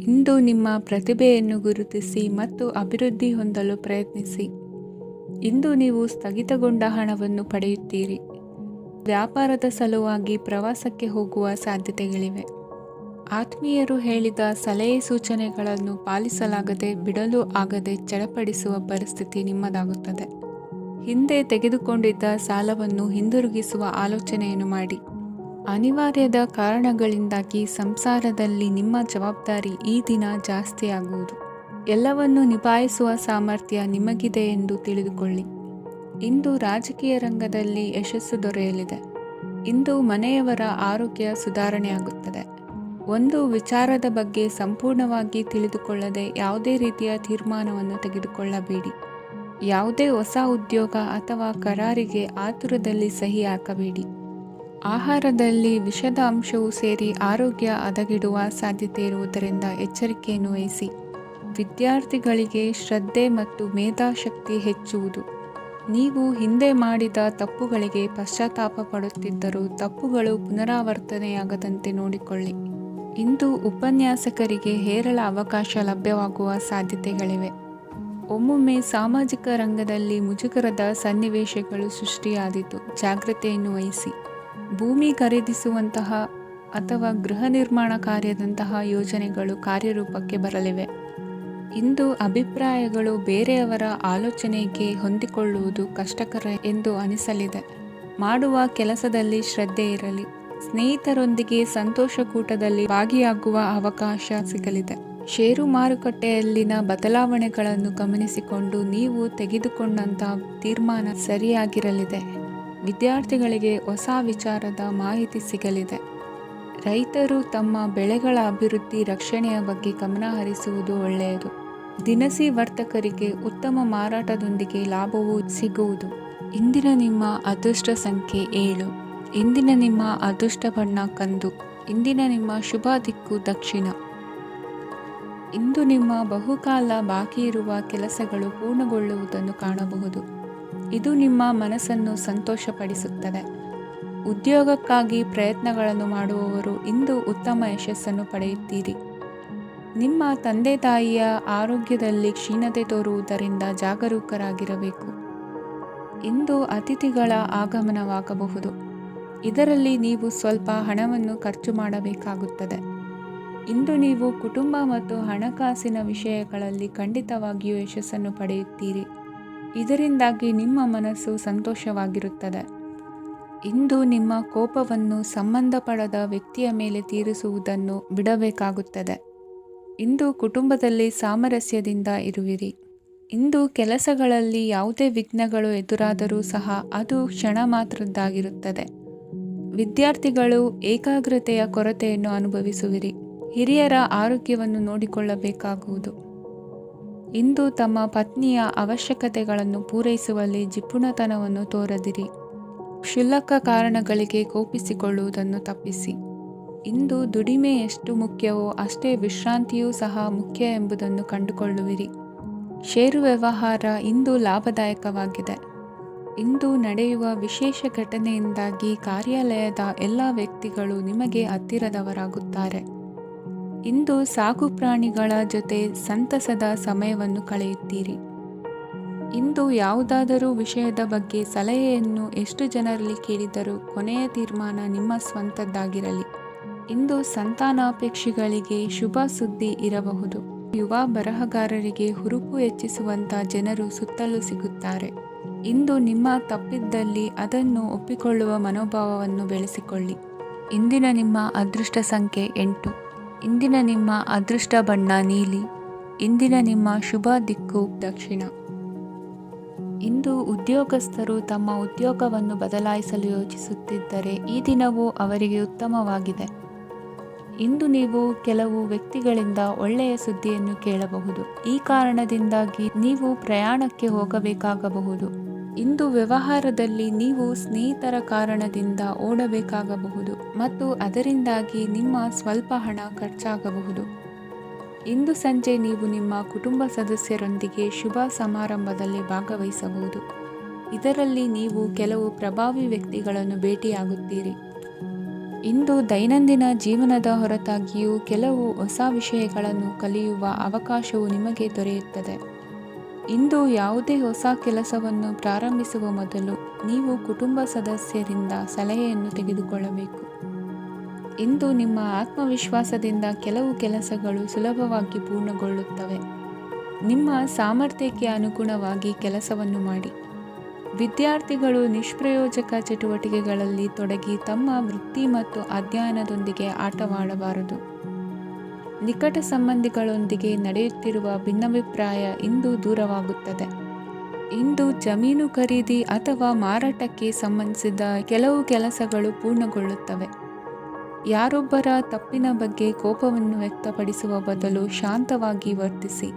ಇಂದು ನಿಮ್ಮ ಪ್ರತಿಭೆಯನ್ನು ಗುರುತಿಸಿ ಮತ್ತು ಅಭಿವೃದ್ಧಿ ಹೊಂದಲು ಪ್ರಯತ್ನಿಸಿ. ಇಂದು ನೀವು ಸ್ಥಗಿತಗೊಂಡ ಹಣವನ್ನು ಪಡೆಯುತ್ತೀರಿ. ವ್ಯಾಪಾರದ ಸಲುವಾಗಿ ಪ್ರವಾಸಕ್ಕೆ ಹೋಗುವ ಸಾಧ್ಯತೆಗಳಿವೆ. ಆತ್ಮೀಯರು ಹೇಳಿದ ಸಲಹೆ ಸೂಚನೆಗಳನ್ನು ಪಾಲಿಸಲಾಗದೆ ಬಿಡಲು ಆಗದೆ ಚಡಪಡಿಸುವ ಪರಿಸ್ಥಿತಿ ನಿಮ್ಮದಾಗುತ್ತದೆ. ಹಿಂದೆ ತೆಗೆದುಕೊಂಡಿದ್ದ ಸಾಲವನ್ನು ಹಿಂದಿರುಗಿಸುವ ಆಲೋಚನೆಯನ್ನು ಮಾಡಿ. ಅನಿವಾರ್ಯದ ಕಾರಣಗಳಿಂದಾಗಿ ಸಂಸಾರದಲ್ಲಿ ನಿಮ್ಮ ಜವಾಬ್ದಾರಿ ಈ ದಿನ ಜಾಸ್ತಿಯಾಗುವುದು. ಎಲ್ಲವನ್ನು ನಿಭಾಯಿಸುವ ಸಾಮರ್ಥ್ಯ ನಿಮಗಿದೆ ಎಂದು ತಿಳಿದುಕೊಳ್ಳಿ. ಇಂದು ರಾಜಕೀಯ ರಂಗದಲ್ಲಿ ಯಶಸ್ಸು ದೊರೆಯಲಿದೆ. ಇಂದು ಮನೆಯವರ ಆರೋಗ್ಯ ಸುಧಾರಣೆಯಾಗುತ್ತದೆ. ಒಂದು ವಿಚಾರದ ಬಗ್ಗೆ ಸಂಪೂರ್ಣವಾಗಿ ತಿಳಿದುಕೊಳ್ಳದೆ ಯಾವುದೇ ರೀತಿಯ ತೀರ್ಮಾನವನ್ನು ತೆಗೆದುಕೊಳ್ಳಬೇಡಿ. ಯಾವುದೇ ಹೊಸ ಉದ್ಯೋಗ ಅಥವಾ ಕರಾರಿಗೆ ಆತುರದಲ್ಲಿ ಸಹಿ ಹಾಕಬೇಡಿ. ಆಹಾರದಲ್ಲಿ ವಿಷದ ಅಂಶವು ಸೇರಿ ಆರೋಗ್ಯ ಹದಗೆಡುವ ಸಾಧ್ಯತೆ ಇರುವುದರಿಂದ ಎಚ್ಚರಿಕೆಯನ್ನು ವಹಿಸಿ. ವಿದ್ಯಾರ್ಥಿಗಳಿಗೆ ಶ್ರದ್ಧೆ ಮತ್ತು ಮೇಧಾಶಕ್ತಿ ಹೆಚ್ಚುವುದು. ನೀವು ಹಿಂದೆ ಮಾಡಿದ ತಪ್ಪುಗಳಿಗೆ ಪಶ್ಚಾತ್ತಾಪ ಪಡುತ್ತಿದ್ದರೂ ತಪ್ಪುಗಳು ಪುನರಾವರ್ತನೆಯಾಗದಂತೆ ನೋಡಿಕೊಳ್ಳಿ. ಇಂದು ಉಪನ್ಯಾಸಕರಿಗೆ ಹೇರಳ ಅವಕಾಶ ಲಭ್ಯವಾಗುವ ಸಾಧ್ಯತೆಗಳಿವೆ. ಒಮ್ಮೊಮ್ಮೆ ಸಾಮಾಜಿಕ ರಂಗದಲ್ಲಿ ಮುಜುಗರದ ಸನ್ನಿವೇಶಗಳು ಸೃಷ್ಟಿಯಾದೀತು. ಜಾಗ್ರತೆಯನ್ನು ವಹಿಸಿ. ಭೂಮಿ ಖರೀದಿಸುವಂತಹ ಅಥವಾ ಗೃಹ ನಿರ್ಮಾಣ ಕಾರ್ಯದಂತಹ ಯೋಜನೆಗಳು ಕಾರ್ಯರೂಪಕ್ಕೆ ಬರಲಿವೆ. ಇಂದು ಅಭಿಪ್ರಾಯಗಳು ಬೇರೆಯವರ ಆಲೋಚನೆಗೆ ಹೊಂದಿಕೊಳ್ಳುವುದು ಕಷ್ಟಕರ ಎಂದು ಅನಿಸಲಿದೆ. ಮಾಡುವ ಕೆಲಸದಲ್ಲಿ ಶ್ರದ್ಧೆ ಇರಲಿ. ಸ್ನೇಹಿತರೊಂದಿಗೆ ಸಂತೋಷಕೂಟದಲ್ಲಿ ಭಾಗಿಯಾಗುವ ಅವಕಾಶ ಸಿಗಲಿದೆ. ಷೇರು ಮಾರುಕಟ್ಟೆಯಲ್ಲಿನ ಬದಲಾವಣೆಗಳನ್ನು ಗಮನಿಸಿಕೊಂಡು ನೀವು ತೆಗೆದುಕೊಂಡಂತಹ ತೀರ್ಮಾನ ಸರಿಯಾಗಿರಲಿದೆ. ವಿದ್ಯಾರ್ಥಿಗಳಿಗೆ ಹೊಸ ವಿಚಾರದ ಮಾಹಿತಿ ಸಿಗಲಿದೆ. ರೈತರು ತಮ್ಮ ಬೆಳೆಗಳ ಅಭಿವೃದ್ಧಿ ರಕ್ಷಣೆಯ ಬಗ್ಗೆ ಗಮನ ಹರಿಸುವುದು ಒಳ್ಳೆಯದು. ದಿನಸಿ ವರ್ತಕರಿಗೆ ಉತ್ತಮ ಮಾರಾಟದೊಂದಿಗೆ ಲಾಭವೂ ಸಿಗುವುದು. ಇಂದಿನ ನಿಮ್ಮ ಅದೃಷ್ಟ ಸಂಖ್ಯೆ 7. ಇಂದಿನ ನಿಮ್ಮ ಅದೃಷ್ಟ ಬಣ್ಣ ಕಂದು. ಇಂದಿನ ನಿಮ್ಮ ಶುಭ ದಿಕ್ಕು ದಕ್ಷಿಣ. ಇಂದು ನಿಮ್ಮ ಬಹುಕಾಲ ಬಾಕಿ ಇರುವ ಕೆಲಸಗಳು ಪೂರ್ಣಗೊಳ್ಳುವುದನ್ನು ಕಾಣಬಹುದು. ಇದು ನಿಮ್ಮ ಮನಸ್ಸನ್ನು ಸಂತೋಷಪಡಿಸುತ್ತದೆ. ಉದ್ಯೋಗಕ್ಕಾಗಿ ಪ್ರಯತ್ನಗಳನ್ನು ಮಾಡುವವರು ಇಂದು ಉತ್ತಮ ಯಶಸ್ಸನ್ನು ಪಡೆಯುತ್ತೀರಿ. ನಿಮ್ಮ ತಂದೆ ತಾಯಿಯ ಆರೋಗ್ಯದಲ್ಲಿ ಕ್ಷೀಣತೆ ತೋರುವುದರಿಂದ ಜಾಗರೂಕರಾಗಿರಬೇಕು. ಇಂದು ಅತಿಥಿಗಳ ಆಗಮನವಾಗಬಹುದು. ಇದರಲ್ಲಿ ನೀವು ಸ್ವಲ್ಪ ಹಣವನ್ನು ಖರ್ಚು ಮಾಡಬೇಕಾಗುತ್ತದೆ. ಇಂದು ನೀವು ಕುಟುಂಬ ಮತ್ತು ಹಣಕಾಸಿನ ವಿಷಯಗಳಲ್ಲಿ ಖಂಡಿತವಾಗಿಯೂ ಯಶಸ್ಸನ್ನು ಪಡೆಯುತ್ತೀರಿ. ಇದರಿಂದಾಗಿ ನಿಮ್ಮ ಮನಸ್ಸು ಸಂತೋಷವಾಗಿರುತ್ತದೆ. ಇಂದು ನಿಮ್ಮ ಕೋಪವನ್ನು ಸಂಬಂಧಪಡದ ವ್ಯಕ್ತಿಯ ಮೇಲೆ ತೀರಿಸುವುದನ್ನು ಬಿಡಬೇಕಾಗುತ್ತದೆ. ಇಂದು ಕುಟುಂಬದಲ್ಲಿ ಸಾಮರಸ್ಯದಿಂದ ಇರುವಿರಿ. ಇಂದು ಕೆಲಸಗಳಲ್ಲಿ ಯಾವುದೇ ವಿಘ್ನಗಳು ಎದುರಾದರೂ ಸಹ ಅದು ಕ್ಷಣ ಮಾತ್ರದ್ದಾಗಿರುತ್ತದೆ. ವಿದ್ಯಾರ್ಥಿಗಳು ಏಕಾಗ್ರತೆಯ ಕೊರತೆಯನ್ನು ಅನುಭವಿಸುವಿರಿ. ಹಿರಿಯರ ಆರೋಗ್ಯವನ್ನು ನೋಡಿಕೊಳ್ಳಬೇಕಾಗುವುದು. ಇಂದು ತಮ್ಮ ಪತ್ನಿಯ ಅವಶ್ಯಕತೆಗಳನ್ನು ಪೂರೈಸುವಲ್ಲಿ ಜಿಪುಣತನವನ್ನು ತೋರದಿರಿ. ಕ್ಷುಲ್ಲಕ ಕಾರಣಗಳಿಗೆ ಕೋಪಿಸಿಕೊಳ್ಳುವುದನ್ನು ತಪ್ಪಿಸಿ. ಇಂದು ದುಡಿಮೆ ಎಷ್ಟು ಮುಖ್ಯವೋ ಅಷ್ಟೇ ವಿಶ್ರಾಂತಿಯೂ ಸಹ ಮುಖ್ಯ ಎಂಬುದನ್ನು ಕಂಡುಕೊಳ್ಳುವಿರಿ. ಷೇರು ವ್ಯವಹಾರ ಇಂದು ಲಾಭದಾಯಕವಾಗಿದೆ. ಇಂದು ನಡೆಯುವ ವಿಶೇಷ ಘಟನೆಯಿಂದಾಗಿ ಕಾರ್ಯಾಲಯದ ಎಲ್ಲ ವ್ಯಕ್ತಿಗಳು ನಿಮಗೆ ಹತ್ತಿರದವರಾಗುತ್ತಾರೆ. ಇಂದು ಸಾಕು ಪ್ರಾಣಿಗಳ ಜೊತೆ ಸಂತಸದ ಸಮಯವನ್ನು ಕಳೆಯುತ್ತೀರಿ. ಇಂದು ಯಾವುದಾದರೂ ವಿಷಯದ ಬಗ್ಗೆ ಸಲಹೆಯನ್ನು ಎಷ್ಟು ಜನರಲ್ಲಿ ಕೇಳಿದರೂ ಕೊನೆಯ ತೀರ್ಮಾನ ನಿಮ್ಮ ಸ್ವಂತದ್ದಾಗಿರಲಿ. ಇಂದು ಸಂತಾನಾಪೇಕ್ಷಿಗಳಿಗೆ ಶುಭ ಸುದ್ದಿ ಇರಬಹುದು. ಯುವ ಬರಹಗಾರರಿಗೆ ಹುರುಪು ಹೆಚ್ಚಿಸುವಂಥ ಜನರು ಸುತ್ತಲೂ ಸಿಗುತ್ತಾರೆ. ಇಂದು ನಿಮ್ಮ ತಪ್ಪಿದ್ದಲ್ಲಿ ಅದನ್ನು ಒಪ್ಪಿಕೊಳ್ಳುವ ಮನೋಭಾವವನ್ನು ಬೆಳೆಸಿಕೊಳ್ಳಿ. ಇಂದಿನ ನಿಮ್ಮ ಅದೃಷ್ಟ ಸಂಖ್ಯೆ 8. ಇಂದಿನ ನಿಮ್ಮ ಅದೃಷ್ಟ ಬಣ್ಣ ನೀಲಿ. ಇಂದಿನ ನಿಮ್ಮ ಶುಭ ದಿಕ್ಕು ದಕ್ಷಿಣ. ಇಂದು ಉದ್ಯೋಗಸ್ಥರು ತಮ್ಮ ಉದ್ಯೋಗವನ್ನು ಬದಲಾಯಿಸಲು ಯೋಚಿಸುತ್ತಿದ್ದರೆ ಈ ದಿನವೂ ಅವರಿಗೆ ಉತ್ತಮವಾಗಿದೆ. ಇಂದು ನೀವು ಕೆಲವು ವ್ಯಕ್ತಿಗಳಿಂದ ಒಳ್ಳೆಯ ಸುದ್ದಿಯನ್ನು ಕೇಳಬಹುದು. ಈ ಕಾರಣದಿಂದಾಗಿ ನೀವು ಪ್ರಯಾಣಕ್ಕೆ ಹೋಗಬೇಕಾಗಬಹುದು. ಇಂದು ವ್ಯವಹಾರದಲ್ಲಿ ನೀವು ಸ್ನೇಹಿತರ ಕಾರಣದಿಂದ ಓಡಬೇಕಾಗಬಹುದು ಮತ್ತು ಅದರಿಂದಾಗಿ ನಿಮ್ಮ ಸ್ವಲ್ಪ ಹಣ ಖರ್ಚಾಗಬಹುದು. ಇಂದು ಸಂಜೆ ನೀವು ನಿಮ್ಮ ಕುಟುಂಬ ಸದಸ್ಯರೊಂದಿಗೆ ಶುಭ ಸಮಾರಂಭದಲ್ಲಿ ಭಾಗವಹಿಸಬಹುದು. ಇದರಲ್ಲಿ ನೀವು ಕೆಲವು ಪ್ರಭಾವಿ ವ್ಯಕ್ತಿಗಳನ್ನು ಭೇಟಿಯಾಗುತ್ತೀರಿ. ಇಂದು ದೈನಂದಿನ ಜೀವನದ ಹೊರತಾಗಿಯೂ ಕೆಲವು ಹೊಸ ವಿಷಯಗಳನ್ನು ಕಲಿಯುವ ಅವಕಾಶವು ನಿಮಗೆ ದೊರೆಯುತ್ತದೆ. ಇಂದು ಯಾವುದೇ ಹೊಸ ಕೆಲಸವನ್ನು ಪ್ರಾರಂಭಿಸುವ ಮೊದಲು ನೀವು ಕುಟುಂಬ ಸದಸ್ಯರಿಂದ ಸಲಹೆಯನ್ನು ತೆಗೆದುಕೊಳ್ಳಬೇಕು. ಇಂದು ನಿಮ್ಮ ಆತ್ಮವಿಶ್ವಾಸದಿಂದ ಕೆಲವು ಕೆಲಸಗಳು ಸುಲಭವಾಗಿ ಪೂರ್ಣಗೊಳ್ಳುತ್ತವೆ. ನಿಮ್ಮ ಸಾಮರ್ಥ್ಯಕ್ಕೆ ಅನುಗುಣವಾಗಿ ಕೆಲಸವನ್ನು ಮಾಡಿ. ವಿದ್ಯಾರ್ಥಿಗಳು ನಿಷ್ಪ್ರಯೋಜಕ ಚಟುವಟಿಕೆಗಳಲ್ಲಿ ತೊಡಗಿ ತಮ್ಮ ವೃತ್ತಿ ಮತ್ತು ಅಧ್ಯಯನದೊಂದಿಗೆ ಆಟವಾಡಬಾರದು. ನಿಕಟ ಸಂಬಂಧಿಗಳೊಂದಿಗೆ ನಡೆಯುತ್ತಿರುವ ಭಿನ್ನಾಭಿಪ್ರಾಯ ಇಂದು ದೂರವಾಗುತ್ತದೆ. ಇಂದು ಜಮೀನು ಖರೀದಿ ಅಥವಾ ಮಾರಾಟಕ್ಕೆ ಸಂಬಂಧಿಸಿದ ಕೆಲವು ಕೆಲಸಗಳು ಪೂರ್ಣಗೊಳ್ಳುತ್ತವೆ. ಯಾರೊಬ್ಬರ ತಪ್ಪಿನ ಬಗ್ಗೆ ಕೋಪವನ್ನು ವ್ಯಕ್ತಪಡಿಸುವ ಬದಲು ಶಾಂತವಾಗಿ ವರ್ತಿಸಿ.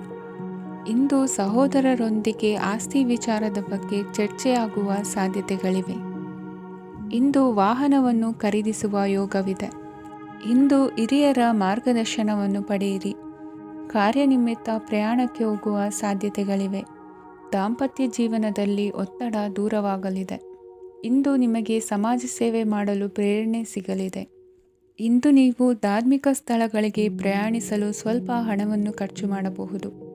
ಇಂದು ಸಹೋದರರೊಂದಿಗೆ ಆಸ್ತಿ ವಿಚಾರದ ಬಗ್ಗೆ ಚರ್ಚೆಯಾಗುವ ಸಾಧ್ಯತೆಗಳಿವೆ. ಇಂದು ವಾಹನವನ್ನು ಖರೀದಿಸುವ ಯೋಗವಿದೆ. ಇಂದು ಹಿರಿಯರ ಮಾರ್ಗದರ್ಶನವನ್ನು ಪಡೆಯಿರಿ. ಕಾರ್ಯನಿಮಿತ್ತ ಪ್ರಯಾಣಕ್ಕೆ ಹೋಗುವ ಸಾಧ್ಯತೆಗಳಿವೆ. ದಾಂಪತ್ಯ ಜೀವನದಲ್ಲಿ ಒತ್ತಡ ದೂರವಾಗಲಿದೆ. ಇಂದು ನಿಮಗೆ ಸಮಾಜ ಸೇವೆ ಮಾಡಲು ಪ್ರೇರಣೆ ಸಿಗಲಿದೆ. ಇಂದು ನೀವು ಧಾರ್ಮಿಕ ಸ್ಥಳಗಳಿಗೆ ಪ್ರಯಾಣಿಸಲು ಸ್ವಲ್ಪ ಹಣವನ್ನು ಖರ್ಚು ಮಾಡಬಹುದು.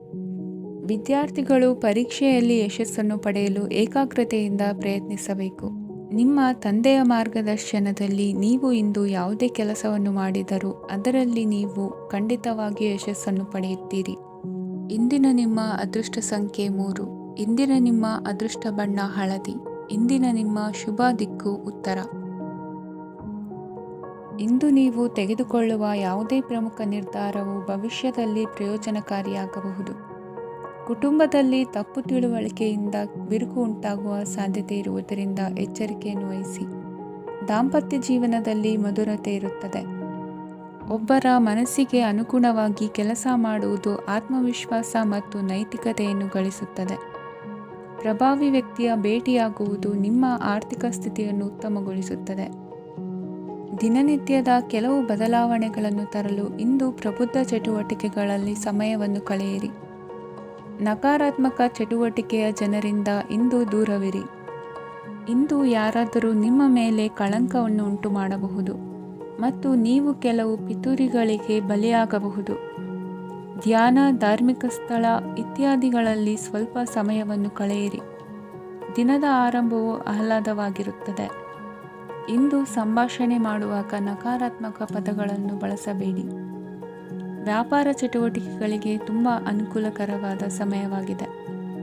ವಿದ್ಯಾರ್ಥಿಗಳು ಪರೀಕ್ಷೆಯಲ್ಲಿ ಯಶಸ್ಸನ್ನು ಪಡೆಯಲು ಏಕಾಗ್ರತೆಯಿಂದ ಪ್ರಯತ್ನಿಸಬೇಕು. ನಿಮ್ಮ ತಂದೆಯ ಮಾರ್ಗದರ್ಶನದಲ್ಲಿ ನೀವು ಇಂದು ಯಾವುದೇ ಕೆಲಸವನ್ನು ಮಾಡಿದರೂ ಅದರಲ್ಲಿ ನೀವು ಖಂಡಿತವಾಗಿಯೂ ಯಶಸ್ಸನ್ನು ಪಡೆಯುತ್ತೀರಿ. ಇಂದಿನ ನಿಮ್ಮ ಅದೃಷ್ಟ ಸಂಖ್ಯೆ 3. ಇಂದಿನ ನಿಮ್ಮ ಅದೃಷ್ಟ ಬಣ್ಣ ಹಳದಿ. ಇಂದಿನ ನಿಮ್ಮ ಶುಭ ದಿಕ್ಕು ಉತ್ತರ. ಇಂದು ನೀವು ತೆಗೆದುಕೊಳ್ಳುವ ಯಾವುದೇ ಪ್ರಮುಖ ನಿರ್ಧಾರವು ಭವಿಷ್ಯದಲ್ಲಿ ಪ್ರಯೋಜನಕಾರಿಯಾಗಬಹುದು. ಕುಟುಂಬದಲ್ಲಿ ತಪ್ಪು ತಿಳುವಳಿಕೆಯಿಂದ ಬಿರುಕು ಉಂಟಾಗುವ ಸಾಧ್ಯತೆ ಇರುವುದರಿಂದ ಎಚ್ಚರಿಕೆಯನ್ನು ವಹಿಸಿ. ದಾಂಪತ್ಯ ಜೀವನದಲ್ಲಿ ಮಧುರತೆ ಇರುತ್ತದೆ. ಒಬ್ಬರ ಮನಸ್ಸಿಗೆ ಅನುಗುಣವಾಗಿ ಕೆಲಸ ಮಾಡುವುದು ಆತ್ಮವಿಶ್ವಾಸ ಮತ್ತು ನೈತಿಕತೆಯನ್ನು ಗಳಿಸುತ್ತದೆ. ಪ್ರಭಾವಿ ವ್ಯಕ್ತಿಯ ಭೇಟಿಯಾಗುವುದು ನಿಮ್ಮ ಆರ್ಥಿಕ ಸ್ಥಿತಿಯನ್ನು ಉತ್ತಮಗೊಳಿಸುತ್ತದೆ. ದಿನನಿತ್ಯದ ಕೆಲವು ಬದಲಾವಣೆಗಳನ್ನು ತರಲು ಇಂದು ಪ್ರಬುದ್ಧ ಚಟುವಟಿಕೆಗಳಲ್ಲಿ ಸಮಯವನ್ನು ಕಳೆಯಿರಿ. ನಕಾರಾತ್ಮಕ ಚಟುವಟಿಕೆಯ ಜನರಿಂದ ಇಂದು ದೂರವಿರಿ. ಇಂದು ಯಾರಾದರೂ ನಿಮ್ಮ ಮೇಲೆ ಕಳಂಕವನ್ನು ಉಂಟು ಮಾಡಬಹುದು ಮತ್ತು ನೀವು ಕೆಲವು ಪಿತೂರಿಗಳಿಗೆ ಬಲಿಯಾಗಬಹುದು. ಧ್ಯಾನ, ಧಾರ್ಮಿಕ ಸ್ಥಳ ಇತ್ಯಾದಿಗಳಲ್ಲಿ ಸ್ವಲ್ಪ ಸಮಯವನ್ನು ಕಳೆಯಿರಿ. ದಿನದ ಆರಂಭವು ಆಹ್ಲಾದವಾಗಿರುತ್ತದೆ. ಇಂದು ಸಂಭಾಷಣೆ ಮಾಡುವಾಗ ನಕಾರಾತ್ಮಕ ಪದಗಳನ್ನು ಬಳಸಬೇಡಿ. ವ್ಯಾಪಾರ ಚಟುವಟಿಕೆಗಳಿಗೆ ತುಂಬ ಅನುಕೂಲಕರವಾದ ಸಮಯವಾಗಿದೆ.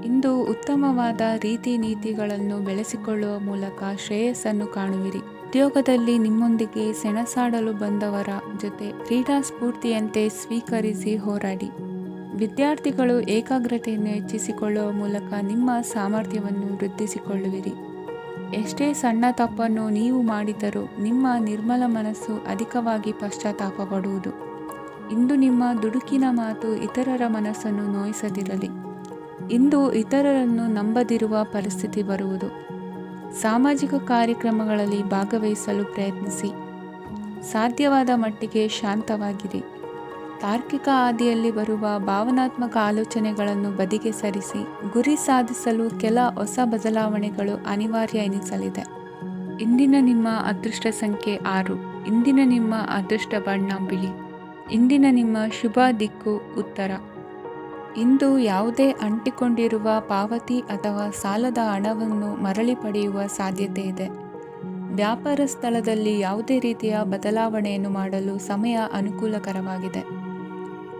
ಇಂದು ಉತ್ತಮವಾದ ರೀತಿ ನೀತಿಗಳನ್ನು ಬೆಳೆಸಿಕೊಳ್ಳುವ ಮೂಲಕ ಶ್ರೇಯಸ್ಸನ್ನು ಕಾಣುವಿರಿ. ಉದ್ಯೋಗದಲ್ಲಿ ನಿಮ್ಮೊಂದಿಗೆ ಸೆಣಸಾಡಲು ಬಂದವರ ಜೊತೆ ಕ್ರೀಡಾ ಸ್ಫೂರ್ತಿಯಂತೆ ಸ್ವೀಕರಿಸಿ ಹೋರಾಡಿ. ವಿದ್ಯಾರ್ಥಿಗಳು ಏಕಾಗ್ರತೆಯನ್ನು ಹೆಚ್ಚಿಸಿಕೊಳ್ಳುವ ಮೂಲಕ ನಿಮ್ಮ ಸಾಮರ್ಥ್ಯವನ್ನು ವೃದ್ಧಿಸಿಕೊಳ್ಳುವಿರಿ. ಎಷ್ಟೇ ಸಣ್ಣ ತಪ್ಪನ್ನು ನೀವು ಮಾಡಿದರೂ ನಿಮ್ಮ ನಿರ್ಮಲ ಮನಸ್ಸು ಅಧಿಕವಾಗಿ ಪಶ್ಚಾತ್ತಾಪ ಪಡುವುದು. ಇಂದು ನಿಮ್ಮ ದುಡುಕಿನ ಮಾತು ಇತರರ ಮನಸ್ಸನ್ನು ನೋಯಿಸದಿರಲಿ. ಇಂದು ಇತರರನ್ನು ನಂಬದಿರುವ ಪರಿಸ್ಥಿತಿ ಬರುವುದು. ಸಾಮಾಜಿಕ ಕಾರ್ಯಕ್ರಮಗಳಲ್ಲಿ ಭಾಗವಹಿಸಲು ಪ್ರಯತ್ನಿಸಿ. ಸಾಧ್ಯವಾದ ಮಟ್ಟಿಗೆ ಶಾಂತವಾಗಿರಿ. ತಾರ್ಕಿಕ ಹಾದಿಯಲ್ಲಿ ಬರುವ ಭಾವನಾತ್ಮಕ ಆಲೋಚನೆಗಳನ್ನು ಬದಿಗೆ ಸರಿಸಿ. ಗುರಿ ಸಾಧಿಸಲು ಕೆಲ ಹೊಸ ಬದಲಾವಣೆಗಳು ಅನಿವಾರ್ಯ ಎನಿಸಲಿದೆ. ಇಂದಿನ ನಿಮ್ಮ ಅದೃಷ್ಟ ಸಂಖ್ಯೆ 6. ಇಂದಿನ ನಿಮ್ಮ ಅದೃಷ್ಟ ಬಣ್ಣ ಬಿಳಿ. ಇಂದಿನ ನಿಮ್ಮ ಶುಭ ದಿಕ್ಕು ಉತ್ತರ. ಇಂದು ಯಾವುದೇ ಅಂಟಿಕೊಂಡಿರುವ ಪಾವತಿ ಅಥವಾ ಸಾಲದ ಹಣವನ್ನು ಮರಳಿ ಪಡೆಯುವ ಸಾಧ್ಯತೆ ಇದೆ. ವ್ಯಾಪಾರ ಸ್ಥಳದಲ್ಲಿ ಯಾವುದೇ ರೀತಿಯ ಬದಲಾವಣೆಯನ್ನು ಮಾಡಲು ಸಮಯ ಅನುಕೂಲಕರವಾಗಿದೆ.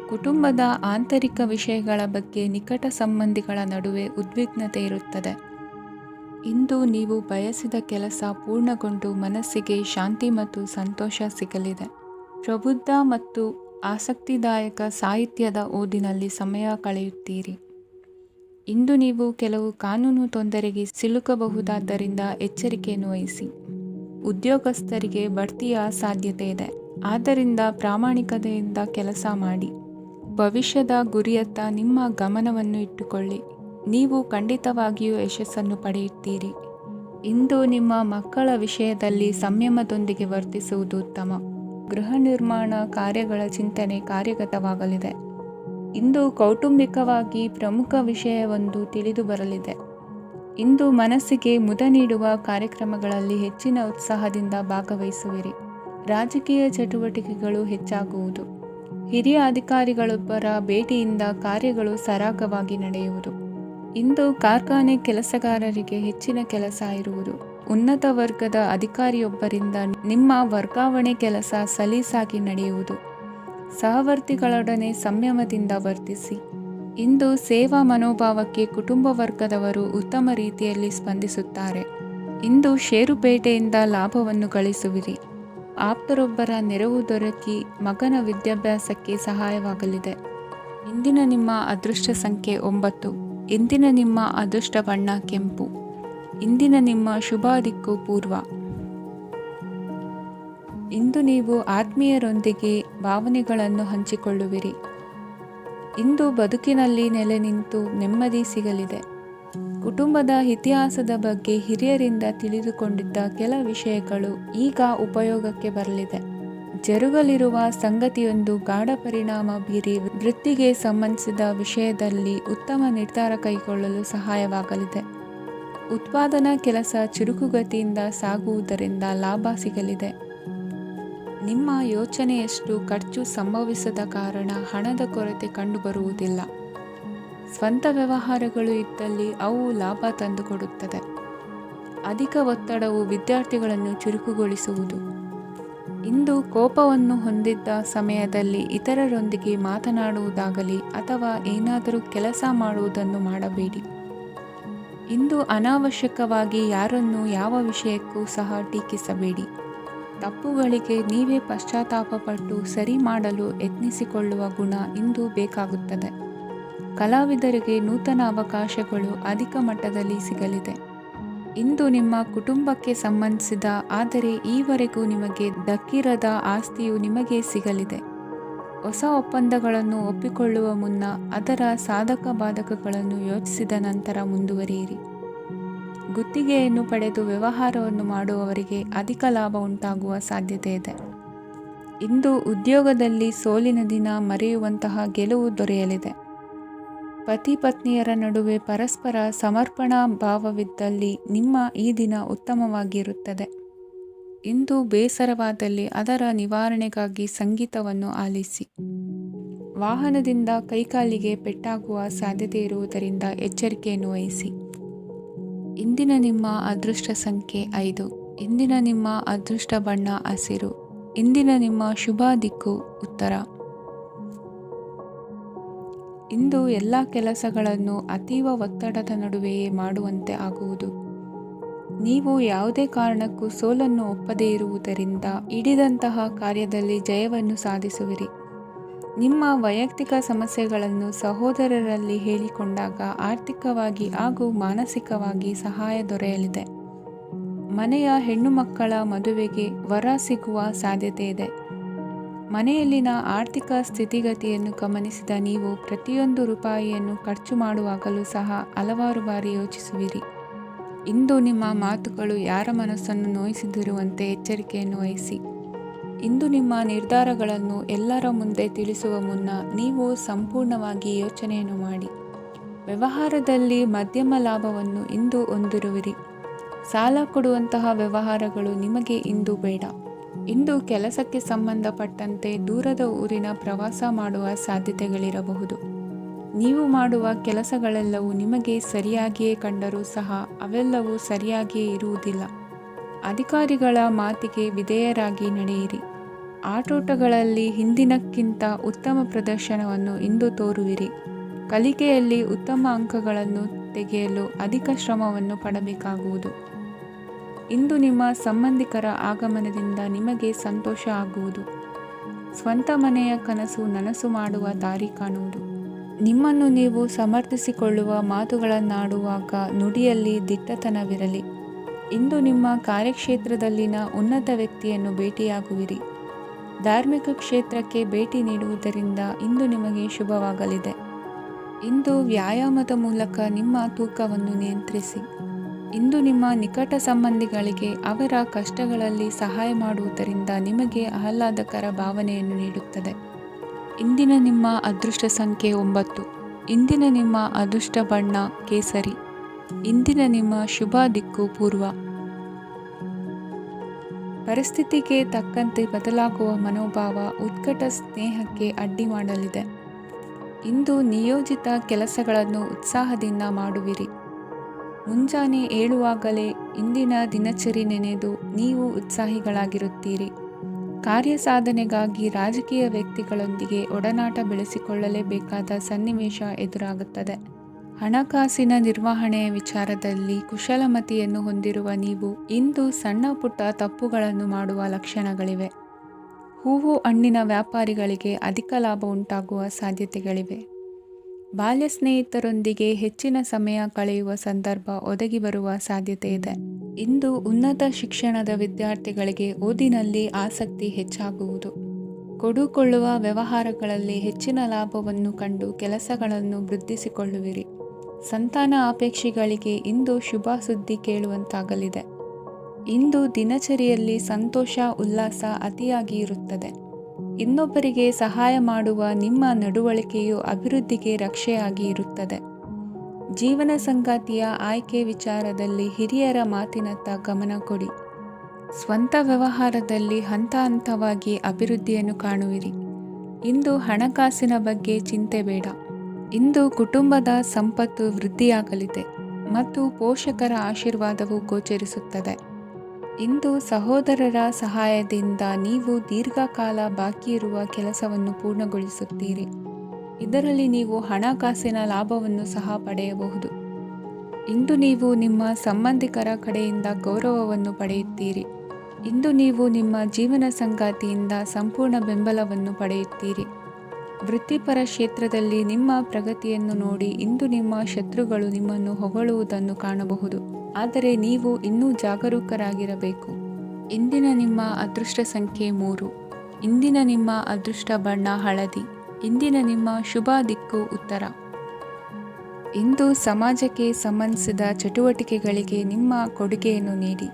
ಕುಟುಂಬದ ಆಂತರಿಕ ವಿಷಯಗಳ ಬಗ್ಗೆ ನಿಕಟ ಸಂಬಂಧಿಗಳ ನಡುವೆ ಉದ್ವಿಗ್ನತೆ ಇರುತ್ತದೆ. ಇಂದು ನೀವು ಬಯಸಿದ ಕೆಲಸ ಪೂರ್ಣಗೊಂಡು ಮನಸ್ಸಿಗೆ ಶಾಂತಿ ಮತ್ತು ಸಂತೋಷ ಸಿಗಲಿದೆ. ಪ್ರಬುದ್ಧ ಮತ್ತು ಆಸಕ್ತಿದಾಯಕ ಸಾಹಿತ್ಯದ ಓದಿನಲ್ಲಿ ಸಮಯ ಕಳೆಯುತ್ತೀರಿ. ಇಂದು ನೀವು ಕೆಲವು ಕಾನೂನು ತೊಂದರೆಗೆ ಸಿಲುಕಬಹುದಾದ್ದರಿಂದ ಎಚ್ಚರಿಕೆಯನ್ನು ವಹಿಸಿ. ಉದ್ಯೋಗಸ್ಥರಿಗೆ ಬಡ್ತಿಯ ಸಾಧ್ಯತೆ ಇದೆ. ಆದ್ದರಿಂದ ಪ್ರಾಮಾಣಿಕತೆಯಿಂದ ಕೆಲಸ ಮಾಡಿ. ಭವಿಷ್ಯದ ಗುರಿಯತ್ತ ನಿಮ್ಮ ಗಮನವನ್ನು ಇಟ್ಟುಕೊಳ್ಳಿ. ನೀವು ಖಂಡಿತವಾಗಿಯೂ ಯಶಸ್ಸನ್ನು ಪಡೆಯುತ್ತೀರಿ. ಇಂದು ನಿಮ್ಮ ಮಕ್ಕಳ ವಿಷಯದಲ್ಲಿ ಸಂಯಮದೊಂದಿಗೆ ವರ್ತಿಸುವುದು ಉತ್ತಮ. ಗೃಹ ನಿರ್ಮಾಣ ಕಾರ್ಯಗಳ ಚಿಂತನೆ ಕಾರ್ಯಗತವಾಗಲಿದೆ. ಇಂದು ಕೌಟುಂಬಿಕವಾಗಿ ಪ್ರಮುಖ ವಿಷಯವೊಂದು ತಿಳಿದು ಬರಲಿದೆ. ಇಂದು ಮನಸ್ಸಿಗೆ ಮುದ ನೀಡುವ ಕಾರ್ಯಕ್ರಮಗಳಲ್ಲಿ ಹೆಚ್ಚಿನ ಉತ್ಸಾಹದಿಂದ ಭಾಗವಹಿಸುವಿರಿ. ರಾಜಕೀಯ ಚಟುವಟಿಕೆಗಳು ಹೆಚ್ಚಾಗುವುದು. ಹಿರಿಯ ಅಧಿಕಾರಿಗಳೊಬ್ಬರ ಭೇಟಿಯಿಂದ ಕಾರ್ಯಗಳು ಸರಾಗವಾಗಿ ನಡೆಯುವುದು. ಇಂದು ಕಾರ್ಖಾನೆ ಕೆಲಸಗಾರರಿಗೆ ಹೆಚ್ಚಿನ ಕೆಲಸ ಇರುವುದು. ಉನ್ನತ ವರ್ಗದ ಅಧಿಕಾರಿಯೊಬ್ಬರಿಂದ ನಿಮ್ಮ ವರ್ಗಾವಣೆ ಕೆಲಸ ಸಲೀಸಾಗಿ ನಡೆಯುವುದು. ಸಹವರ್ತಿಗಳೊಡನೆ ಸಂಯಮದಿಂದ ವರ್ತಿಸಿ. ಇಂದು ಸೇವಾ ಮನೋಭಾವಕ್ಕೆ ಕುಟುಂಬ ವರ್ಗದವರು ಉತ್ತಮ ರೀತಿಯಲ್ಲಿ ಸ್ಪಂದಿಸುತ್ತಾರೆ. ಇಂದು ಷೇರುಪೇಟೆಯಿಂದ ಲಾಭವನ್ನು ಗಳಿಸುವಿರಿ. ಆಪ್ತರೊಬ್ಬರ ನೆರವು ದೊರಕಿ ಮಗನ ವಿದ್ಯಾಭ್ಯಾಸಕ್ಕೆ ಸಹಾಯವಾಗಲಿದೆ. ಇಂದಿನ ನಿಮ್ಮ ಅದೃಷ್ಟ ಸಂಖ್ಯೆ 9. ಇಂದಿನ ನಿಮ್ಮ ಅದೃಷ್ಟ ಬಣ್ಣ ಕೆಂಪು. ಇಂದಿನ ನಿಮ್ಮ ಶುಭ ದಿಕ್ಕು ಪೂರ್ವ. ಇಂದು ನೀವು ಆತ್ಮೀಯರೊಂದಿಗೆ ಭಾವನೆಗಳನ್ನು ಹಂಚಿಕೊಳ್ಳುವಿರಿ. ಇಂದು ಬದುಕಿನಲ್ಲಿ ನೆಲೆ ನಿಂತು ನೆಮ್ಮದಿ ಸಿಗಲಿದೆ. ಕುಟುಂಬದ ಇತಿಹಾಸದ ಬಗ್ಗೆ ಹಿರಿಯರಿಂದ ತಿಳಿದುಕೊಂಡಿದ್ದ ಕೆಲ ವಿಷಯಗಳು ಈಗ ಉಪಯೋಗಕ್ಕೆ ಬರಲಿದೆ. ಜರುಗಲಿರುವ ಸಂಗತಿಯೊಂದು ಗಾಢ ಪರಿಣಾಮ ಬೀರಿ ವೃತ್ತಿಗೆ ಸಂಬಂಧಿಸಿದ ವಿಷಯದಲ್ಲಿ ಉತ್ತಮ ನಿರ್ಧಾರ ಕೈಗೊಳ್ಳಲು ಸಹಾಯವಾಗಲಿದೆ. ಉತ್ಪಾದನಾ ಕೆಲಸ ಚುರುಕುಗತಿಯಿಂದ ಸಾಗುವುದರಿಂದ ಲಾಭ ಸಿಗಲಿದೆ. ನಿಮ್ಮ ಯೋಚನೆಯಷ್ಟು ಖರ್ಚು ಸಂಭವಿಸದ ಕಾರಣ ಹಣದ ಕೊರತೆ ಕಂಡುಬರುವುದಿಲ್ಲ. ಸ್ವಂತ ವ್ಯವಹಾರಗಳು ಇದ್ದಲ್ಲಿ ಅವು ಲಾಭ ತಂದುಕೊಡುತ್ತದೆ. ಅಧಿಕ ಒತ್ತಡವು ವಿದ್ಯಾರ್ಥಿಗಳನ್ನು ಚುರುಕುಗೊಳಿಸುವುದು. ಇಂದು ಕೋಪವನ್ನು ಹೊಂದಿದ್ದ ಸಮಯದಲ್ಲಿ ಇತರರೊಂದಿಗೆ ಮಾತನಾಡುವುದಾಗಲಿ ಅಥವಾ ಏನಾದರೂ ಕೆಲಸ ಮಾಡುವುದನ್ನು ಮಾಡಬೇಡಿ. ಇಂದು ಅನಾವಶ್ಯಕವಾಗಿ ಯಾರನ್ನೂ ಯಾವ ವಿಷಯಕ್ಕೂ ಸಹ ಟೀಕಿಸಬೇಡಿ. ತಪ್ಪುಗಳಿಗೆ ನೀವೇ ಪಶ್ಚಾತ್ತಾಪಪಟ್ಟು ಸರಿ ಮಾಡಲು ಯತ್ನಿಸಿಕೊಳ್ಳುವ ಗುಣ ಇಂದು ಬೇಕಾಗುತ್ತದೆ. ಕಲಾವಿದರಿಗೆ ನೂತನ ಅವಕಾಶಗಳು ಅಧಿಕ ಮಟ್ಟದಲ್ಲಿ ಸಿಗಲಿದೆ. ಇಂದು ನಿಮ್ಮ ಕುಟುಂಬಕ್ಕೆ ಸಂಬಂಧಿಸಿದ ಆದರೆ ಈವರೆಗೂ ನಿಮಗೆ ದಕ್ಕಿರದ ಆಸ್ತಿಯು ನಿಮಗೆ ಸಿಗಲಿದೆ. ಹೊಸ ಒಪ್ಪಂದಗಳನ್ನು ಒಪ್ಪಿಕೊಳ್ಳುವ ಮುನ್ನ ಅದರ ಸಾಧಕ ಬಾಧಕಗಳನ್ನು ಯೋಚಿಸಿದ ನಂತರ ಮುಂದುವರಿಯಿರಿ. ಗುತ್ತಿಗೆಯನ್ನು ಪಡೆದು ವ್ಯವಹಾರವನ್ನು ಮಾಡುವವರಿಗೆ ಅಧಿಕ ಲಾಭ ಉಂಟಾಗುವ ಸಾಧ್ಯತೆ ಇದೆ. ಇಂದು ಉದ್ಯೋಗದಲ್ಲಿ ಸೋಲಿನ ದಿನ ಮರೆಯುವಂತಹ ಗೆಲುವು ದೊರೆಯಲಿದೆ. ಪತಿ ಪತ್ನಿಯರ ನಡುವೆ ಪರಸ್ಪರ ಸಮರ್ಪಣಾ ಭಾವವಿದ್ದಲ್ಲಿ ನಿಮ್ಮ ಈ ದಿನ ಉತ್ತಮವಾಗಿರುತ್ತದೆ. ಇಂದು ಬೇಸರವಾದಲ್ಲಿ ಅದರ ನಿವಾರಣೆಗಾಗಿ ಸಂಗೀತವನ್ನು ಆಲಿಸಿ. ವಾಹನದಿಂದ ಕೈಕಾಲಿಗೆ ಪೆಟ್ಟಾಗುವ ಸಾಧ್ಯತೆ ಇರುವುದರಿಂದ ಎಚ್ಚರಿಕೆಯನ್ನು ವಹಿಸಿ. ಇಂದಿನ ನಿಮ್ಮ ಅದೃಷ್ಟ ಸಂಖ್ಯೆ 5. ಇಂದಿನ ನಿಮ್ಮ ಅದೃಷ್ಟ ಬಣ್ಣ ಹಸಿರು. ಇಂದಿನ ನಿಮ್ಮ ಶುಭ ದಿಕ್ಕು ಉತ್ತರ. ಇಂದು ಎಲ್ಲ ಕೆಲಸಗಳನ್ನು ಅತೀವ ಒತ್ತಡದ ನಡುವೆಯೇ ಮಾಡುವಂತೆ ಆಗುವುದು. ನೀವು ಯಾವುದೇ ಕಾರಣಕ್ಕೂ ಸೋಲನ್ನು ಒಪ್ಪದೇ ಇರುವುದರಿಂದ ಹಿಡಿದಂತಹ ಕಾರ್ಯದಲ್ಲಿ ಜಯವನ್ನು ಸಾಧಿಸುವಿರಿ. ನಿಮ್ಮ ವೈಯಕ್ತಿಕ ಸಮಸ್ಯೆಗಳನ್ನು ಸಹೋದರರಲ್ಲಿ ಹೇಳಿಕೊಂಡಾಗ ಆರ್ಥಿಕವಾಗಿ ಹಾಗೂ ಮಾನಸಿಕವಾಗಿ ಸಹಾಯ ದೊರೆಯಲಿದೆ. ಮನೆಯ ಹೆಣ್ಣು ಮಕ್ಕಳ ಮದುವೆಗೆ ವರ ಸಿಗುವ ಸಾಧ್ಯತೆ ಇದೆ. ಮನೆಯಲ್ಲಿನ ಆರ್ಥಿಕ ಸ್ಥಿತಿಗತಿಯನ್ನು ಗಮನಿಸಿದ ನೀವು ಪ್ರತಿಯೊಂದು ರೂಪಾಯಿಯನ್ನು ಖರ್ಚು ಮಾಡುವಾಗಲೂ ಸಹ ಹಲವಾರು ಬಾರಿ ಯೋಚಿಸುವಿರಿ. ಇಂದು ನಿಮ್ಮ ಮಾತುಗಳು ಯಾರ ಮನಸ್ಸನ್ನು ನೋಯಿಸದಿರುವಂತೆ ಎಚ್ಚರಿಕೆಯನ್ನು ವಹಿಸಿ. ಇಂದು ನಿಮ್ಮ ನಿರ್ಧಾರಗಳನ್ನು ಎಲ್ಲರ ಮುಂದೆ ತಿಳಿಸುವ ಮುನ್ನ ನೀವು ಸಂಪೂರ್ಣವಾಗಿ ಯೋಚನೆಯನ್ನು ಮಾಡಿ. ವ್ಯವಹಾರದಲ್ಲಿ ಮಧ್ಯಮ ಲಾಭವನ್ನು ಇಂದು ಹೊಂದಿರುವಿರಿ. ಸಾಲ ಕೊಡುವಂತಹ ವ್ಯವಹಾರಗಳು ನಿಮಗೆ ಇಂದು ಬೇಡ. ಇಂದು ಕೆಲಸಕ್ಕೆ ಸಂಬಂಧಪಟ್ಟಂತೆ ದೂರದ ಊರಿನ ಪ್ರವಾಸ ಮಾಡುವ ಸಾಧ್ಯತೆಗಳಿರಬಹುದು. ನೀವು ಮಾಡುವ ಕೆಲಸಗಳೆಲ್ಲವೂ ನಿಮಗೆ ಸರಿಯಾಗಿಯೇ ಕಂಡರೂ ಸಹ ಅವೆಲ್ಲವೂ ಸರಿಯಾಗಿಯೇ ಇರುವುದಿಲ್ಲ. ಅಧಿಕಾರಿಗಳ ಮಾತಿಗೆ ವಿಧೇಯರಾಗಿ ನಡೆಯಿರಿ. ಆಟೋಟಗಳಲ್ಲಿ ಹಿಂದಿನಕ್ಕಿಂತ ಉತ್ತಮ ಪ್ರದರ್ಶನವನ್ನು ಇಂದು ತೋರುವಿರಿ. ಕಲಿಕೆಯಲ್ಲಿ ಉತ್ತಮ ಅಂಕಗಳನ್ನು ತೆಗೆಯಲು ಅಧಿಕ ಶ್ರಮವನ್ನು ಪಡಬೇಕಾಗುವುದು. ಇಂದು ನಿಮ್ಮ ಸಂಬಂಧಿಕರ ಆಗಮನದಿಂದ ನಿಮಗೆ ಸಂತೋಷ ಆಗುವುದು. ಸ್ವಂತ ಮನೆಯ ಕನಸು ನನಸು ಮಾಡುವ ದಾರಿ ಕಾಣುವುದು. ನಿಮ್ಮನ್ನು ನೀವು ಸಮರ್ಥಿಸಿಕೊಳ್ಳುವ ಮಾತುಗಳನ್ನಾಡುವಾಗ ನುಡಿಯಲ್ಲಿ ದಿಟ್ಟತನವಿರಲಿ. ಇಂದು ನಿಮ್ಮ ಕಾರ್ಯಕ್ಷೇತ್ರದಲ್ಲಿನ ಉನ್ನತ ವ್ಯಕ್ತಿಯನ್ನು ಭೇಟಿಯಾಗುವಿರಿ. ಧಾರ್ಮಿಕ ಕ್ಷೇತ್ರಕ್ಕೆ ಭೇಟಿ ನೀಡುವುದರಿಂದ ಇಂದು ನಿಮಗೆ ಶುಭವಾಗಲಿದೆ. ಇಂದು ವ್ಯಾಯಾಮದ ಮೂಲಕ ನಿಮ್ಮ ತೂಕವನ್ನು ನಿಯಂತ್ರಿಸಿ. ಇಂದು ನಿಮ್ಮ ನಿಕಟ ಸಂಬಂಧಿಗಳಿಗೆ ಅವರ ಕಷ್ಟಗಳಲ್ಲಿ ಸಹಾಯ ಮಾಡುವುದರಿಂದ ನಿಮಗೆ ಆಹ್ಲಾದಕರ ಭಾವನೆಯನ್ನು ನೀಡುತ್ತದೆ. ಇಂದಿನ ನಿಮ್ಮ ಅದೃಷ್ಟ ಸಂಖ್ಯೆ 9. ಇಂದಿನ ನಿಮ್ಮ ಅದೃಷ್ಟ ಬಣ್ಣ ಕೇಸರಿ. ಇಂದಿನ ನಿಮ್ಮ ಶುಭ ದಿಕ್ಕು ಪೂರ್ವ. ಪರಿಸ್ಥಿತಿಗೆ ತಕ್ಕಂತೆ ಬದಲಾಗುವ ಮನೋಭಾವ ಉತ್ಕಟ ಸ್ನೇಹಕ್ಕೆ ಅಡ್ಡಿ ಮಾಡಲಿದೆ. ಇಂದು ನಿಯೋಜಿತ ಕೆಲಸಗಳನ್ನು ಉತ್ಸಾಹದಿಂದ ಮಾಡುವಿರಿ. ಮುಂಜಾನೆ ಏಳುವಾಗಲೇ ಇಂದಿನ ದಿನಚರಿ ನೆನೆದು ನೀವು ಉತ್ಸಾಹಿಗಳಾಗಿರುತ್ತೀರಿ. ಕಾರ್ಯಸಾಧನೆಗಾಗಿ ರಾಜಕೀಯ ವ್ಯಕ್ತಿಗಳೊಂದಿಗೆ ಒಡನಾಟ ಬೆಳೆಸಿಕೊಳ್ಳಲೇಬೇಕಾದ ಸನ್ನಿವೇಶ ಎದುರಾಗುತ್ತದೆ. ಹಣಕಾಸಿನ ನಿರ್ವಹಣೆಯ ವಿಚಾರದಲ್ಲಿ ಕುಶಲಮತಿಯನ್ನು ಹೊಂದಿರುವ ನೀವು ಇಂದು ಸಣ್ಣ ಪುಟ್ಟ ತಪ್ಪುಗಳನ್ನು ಮಾಡುವ ಲಕ್ಷಣಗಳಿವೆ. ಹೂವು ಹಣ್ಣಿನ ವ್ಯಾಪಾರಿಗಳಿಗೆ ಅಧಿಕ ಲಾಭ ಉಂಟಾಗುವ ಸಾಧ್ಯತೆಗಳಿವೆ. ಬಾಲ್ಯ ಸ್ನೇಹಿತರೊಂದಿಗೆ ಹೆಚ್ಚಿನ ಸಮಯ ಕಳೆಯುವ ಸಂದರ್ಭ ಒದಗಿ ಬರುವ ಸಾಧ್ಯತೆ ಇದೆ. ಇಂದು ಉನ್ನತ ಶಿಕ್ಷಣದ ವಿದ್ಯಾರ್ಥಿಗಳಿಗೆ ಓದಿನಲ್ಲಿ ಆಸಕ್ತಿ ಹೆಚ್ಚಾಗುವುದು. ಕೊಡುಕೊಳ್ಳುವ ವ್ಯವಹಾರಗಳಲ್ಲಿ ಹೆಚ್ಚಿನ ಲಾಭವನ್ನು ಕಂಡು ಕೆಲಸಗಳನ್ನು ವೃದ್ಧಿಸಿಕೊಳ್ಳುವಿರಿ. ಸಂತಾನ ಅಪೇಕ್ಷಿಗಳಿಗೆ ಇಂದು ಶುಭ ಸುದ್ದಿ ಕೇಳುವಂತಾಗಲಿದೆ. ಇಂದು ದಿನಚರಿಯಲ್ಲಿ ಸಂತೋಷ ಉಲ್ಲಾಸ ಅತಿಯಾಗಿ ಇರುತ್ತದೆ. ಇನ್ನೊಬ್ಬರಿಗೆ ಸಹಾಯ ಮಾಡುವ ನಿಮ್ಮ ನಡವಳಿಕೆಯು ಅಭಿವೃದ್ಧಿಗೆ ರಕ್ಷೆಯಾಗಿ ಇರುತ್ತದೆ. ಜೀವನ ಸಂಗಾತಿಯ ಆಯ್ಕೆ ವಿಚಾರದಲ್ಲಿ ಹಿರಿಯರ ಮಾತಿನತ್ತ ಗಮನ ಕೊಡಿ. ಸ್ವಂತ ವ್ಯವಹಾರದಲ್ಲಿ ಹಂತ ಹಂತವಾಗಿ ಅಭಿವೃದ್ಧಿಯನ್ನು ಕಾಣುವಿರಿ. ಇಂದು ಹಣಕಾಸಿನ ಬಗ್ಗೆ ಚಿಂತೆ ಬೇಡ. ಇಂದು ಕುಟುಂಬದ ಸಂಪತ್ತು ವೃದ್ಧಿಯಾಗಲಿದೆ ಮತ್ತು ಪೋಷಕರ ಆಶೀರ್ವಾದವು ಗೋಚರಿಸುತ್ತದೆ. ಇಂದು ಸಹೋದರರ ಸಹಾಯದಿಂದ ನೀವು ದೀರ್ಘಕಾಲ ಬಾಕಿ ಇರುವ ಕೆಲಸವನ್ನು ಪೂರ್ಣಗೊಳಿಸುತ್ತೀರಿ. ಇದರಲ್ಲಿ ನೀವು ಹಣಕಾಸಿನ ಲಾಭವನ್ನು ಸಹ ಪಡೆಯಬಹುದು. ಇಂದು ನೀವು ನಿಮ್ಮ ಸಂಬಂಧಿಕರ ಕಡೆಯಿಂದ ಗೌರವವನ್ನು ಪಡೆಯುತ್ತೀರಿ. ಇಂದು ನೀವು ನಿಮ್ಮ ಜೀವನ ಸಂಗಾತಿಯಿಂದ ಸಂಪೂರ್ಣ ಬೆಂಬಲವನ್ನು ಪಡೆಯುತ್ತೀರಿ. ವೃತ್ತಿಪರ ಕ್ಷೇತ್ರದಲ್ಲಿ ನಿಮ್ಮ ಪ್ರಗತಿಯನ್ನು ನೋಡಿ ಇಂದು ನಿಮ್ಮ ಶತ್ರುಗಳು ನಿಮ್ಮನ್ನು ಹೊಗಳುವುದನ್ನು ಕಾಣಬಹುದು. ಆದರೆ ನೀವು ಇನ್ನೂ ಜಾಗರೂಕರಾಗಿರಬೇಕು. ಇಂದಿನ ನಿಮ್ಮ ಅದೃಷ್ಟ ಸಂಖ್ಯೆ 3. ಇಂದಿನ ನಿಮ್ಮ ಅದೃಷ್ಟ ಬಣ್ಣ ಹಳದಿ. ಇಂದಿನ ನಿಮ್ಮ ಶುಭ ದಿಕ್ಕು ಉತ್ತರ. ಇಂದು ಸಮಾಜಕ್ಕೆ ಸಂಬಂಧಿಸಿದ ಚಟುವಟಿಕೆಗಳಿಗೆ ನಿಮ್ಮ ಕೊಡುಗೆಯನ್ನು ನೀಡಿ.